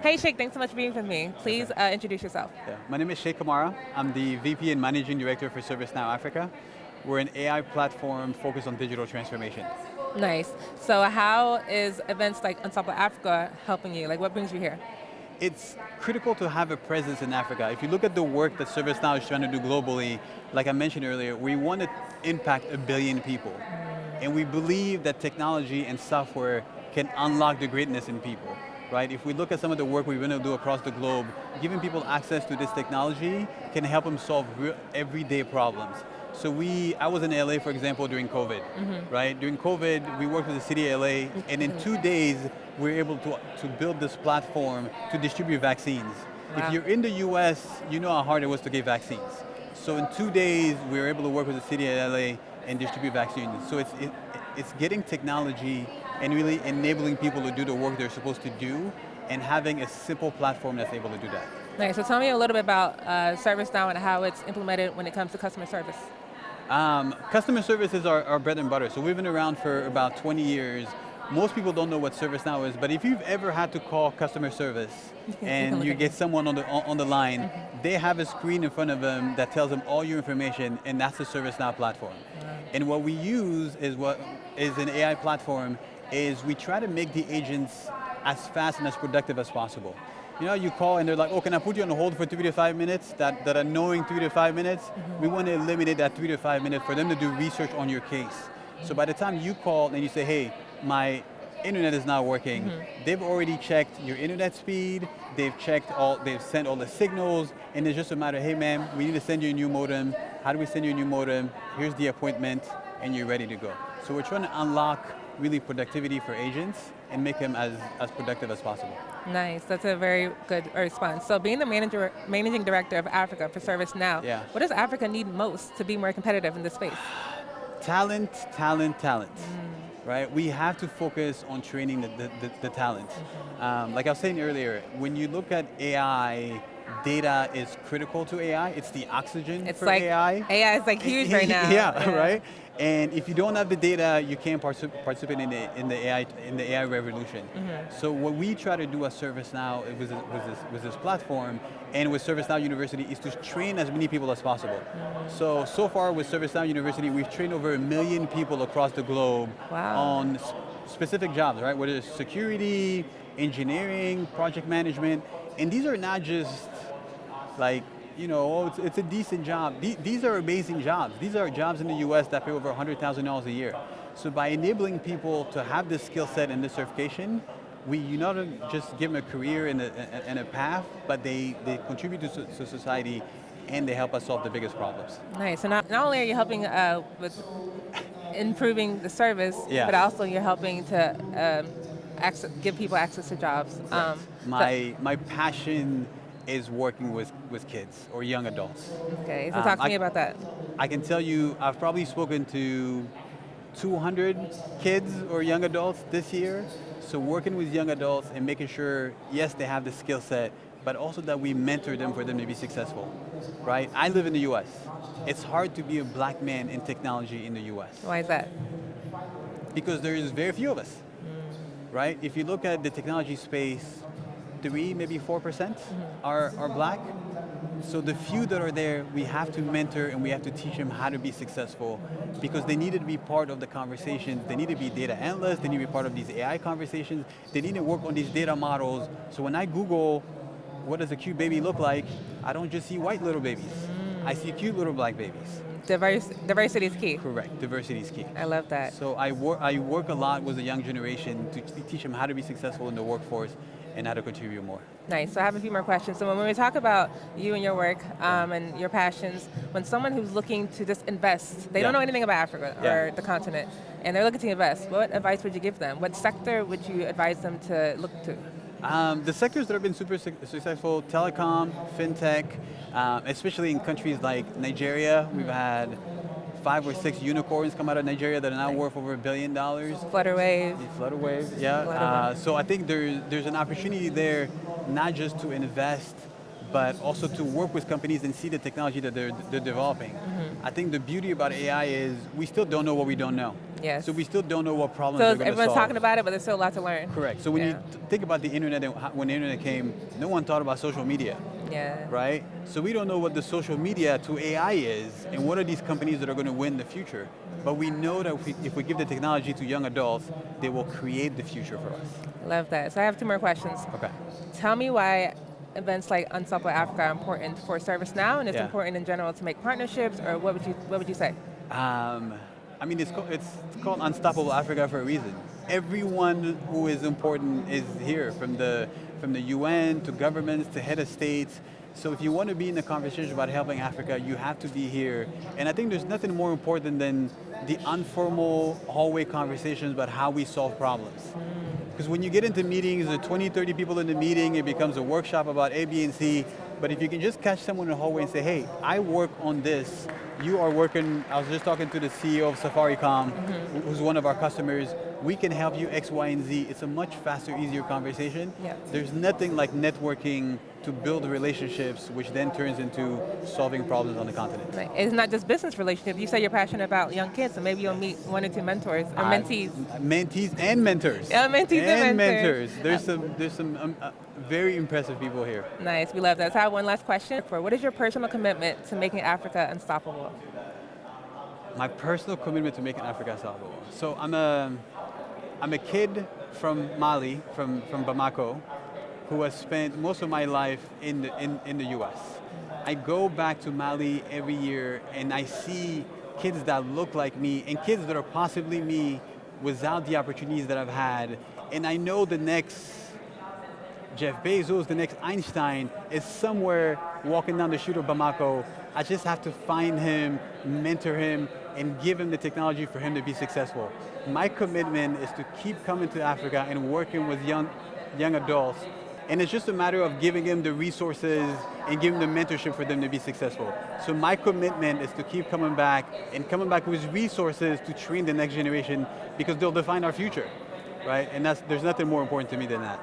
Hey, Cheick, thanks so much for being with me. Please introduce yourself. Yeah. My name is Cheick Camara. I'm the VP and Managing Director for ServiceNow Africa. We're an AI platform focused on digital transformation. Nice. So how is events like On Top of Africa helping you? Like, what brings you here? It's critical to have a presence in Africa. If you look at the work that ServiceNow is trying to do globally, like I mentioned earlier, we want to impact 1 billion people. And we believe that technology and software can unlock the greatness in people, right? If we look at some of the work we're going to do across the globe, giving people access to this technology can help them solve real everyday problems. So I was in LA, for example, during COVID, right? During COVID, we worked with the city of LA, and in 2 days, we were able to build this platform to distribute vaccines. Wow. If you're in the US, you know how hard it was to get vaccines. So in 2 days, we were able to work with the city of LA and distribute vaccines. So it's getting technology and really enabling people to do the work they're supposed to do and having a simple platform that's able to do that. Nice. So tell me a little bit about ServiceNow and how it's implemented when it comes to customer service. Customer service is our bread and butter. So we've been around for about 20 years. Most people don't know what ServiceNow is, but if you've ever had to call customer service and you get someone on the line, they have a screen in front of them that tells them all your information, and that's the ServiceNow platform. And what we use is an AI platform is we try to make the agents as fast and as productive as possible. You know, you call and they're like, oh, can I put you on hold for 3 to 5 minutes? That annoying 3 to 5 minutes, we want to eliminate that 3 to 5 minutes for them to do research on your case. So by the time you call and you say, hey, my internet is not working, they've already checked your internet speed, they've sent all the signals, and it's just a matter, hey ma'am, we need to send you a new modem. How do we send you a new modem? Here's the appointment, and you're ready to go. So we're trying to unlock really productivity for agents and make them as productive as possible. Nice. That's a very good response. So being the managing director of Africa for ServiceNow, what does Africa need most to be more competitive in this space? Talent, talent, talent. Right? We have to focus on training the talent. Like I was saying earlier, when you look at AI, data is critical to AI. It's the oxygen for AI. AI is like huge right now. Yeah, right? And if you don't have the data, you can't participate in the AI revolution. So what we try to do at ServiceNow with this platform and with ServiceNow University is to train as many people as possible. So far with ServiceNow University, we've trained over 1 million people across the globe on specific jobs, right? Whether it's security, engineering, project management, and these are not just like, you know, it's a decent job. These are amazing jobs. These are jobs in the US that pay over $100,000 a year. So by enabling people to have this skill set and this certification, we not just give them a career and a path, but they contribute to society and they help us solve the biggest problems. Nice. So not only are you helping with improving the service, but also you're helping to give people access to jobs. My passion is working with kids or young adults. Okay, so talk to me about that. I can tell you, I've probably spoken to 200 kids or young adults this year. So working with young adults and making sure, yes, they have the skill set, but also that we mentor them for them to be successful, right? I live in the US. It's hard to be a black man in technology in the US. Why is that? Because there is very few of us, right? If you look at the technology space, 3, maybe 4% are black. So the few that are there, we have to mentor and we have to teach them how to be successful because they need to be part of the conversations. They need to be data analysts. They need to be part of these AI conversations. They need to work on these data models. So when I Google, what does a cute baby look like? I don't just see white little babies. I see cute little black babies. Diversity is key. Correct, diversity is key. I love that. So I work a lot with the young generation to teach them how to be successful in the workforce and how to contribute more. Nice, so I have a few more questions. So when we talk about you and your work and your passions, when someone who's looking to just invest, they don't know anything about Africa or the continent, and they're looking to invest, what advice would you give them? What sector would you advise them to look to? The sectors that have been super successful, telecom, fintech, especially in countries like Nigeria, we've had 5 or 6 unicorns come out of Nigeria that are now worth over $1 billion. Flutterwave. Flutterwave, yeah. So I think there's an opportunity there, not just to invest, but also to work with companies and see the technology that they're developing. I think the beauty about AI is we still don't know what we don't know. Yes. So we still don't know what problems So they're going to everyone's solve. talking about it, but there's still a lot to learn. Correct. So when Yeah. you think about the internet, and when the internet came, no one thought about social media, Yeah. right? So we don't know what the social media to AI is, and what are these companies that are going to win the future. But we know that if we give the technology to young adults, they will create the future for us. Love that. So I have two more questions. Okay. Tell me why events like Unstoppable Africa are important for ServiceNow, and it's Yeah. important in general to make partnerships, or what would you say? I mean, it's called Unstoppable Africa for a reason. Everyone who is important is here, from the UN to governments to head of states. So if you want to be in the conversation about helping Africa, you have to be here. And I think there's nothing more important than the informal hallway conversations about how we solve problems. Because when you get into meetings, there are 20, 30 people in the meeting, it becomes a workshop about A, B, and C. But if you can just catch someone in the hallway and say, hey, I work on this, you are working, I was just talking to the CEO of Safaricom, who's one of our customers, we can help you X, Y, and Z. It's a much faster, easier conversation. Yeah. There's nothing like networking to build relationships, which then turns into solving problems on the continent. Like, it's not just business relationships. You say you're passionate about young kids, so maybe you'll meet one or two mentors or mentees. Mentees and mentors. Yeah, mentees and mentors. There's some very impressive people here. Nice, we love that. So I have one last question. What is your personal commitment to making Africa unstoppable? My personal commitment to making Africa unstoppable. So I'm a kid from Mali, from Bamako, who has spent most of my life in the US. I go back to Mali every year and I see kids that look like me and kids that are possibly me without the opportunities that I've had. And I know the next Jeff Bezos, the next Einstein, is somewhere walking down the street of Bamako. I just have to find him, mentor him, and give him the technology for him to be successful. My commitment is to keep coming to Africa and working with young adults. And it's just a matter of giving them the resources and giving them mentorship for them to be successful. So my commitment is to keep coming back and coming back with resources to train the next generation, because they'll define our future, right? And there's nothing more important to me than that.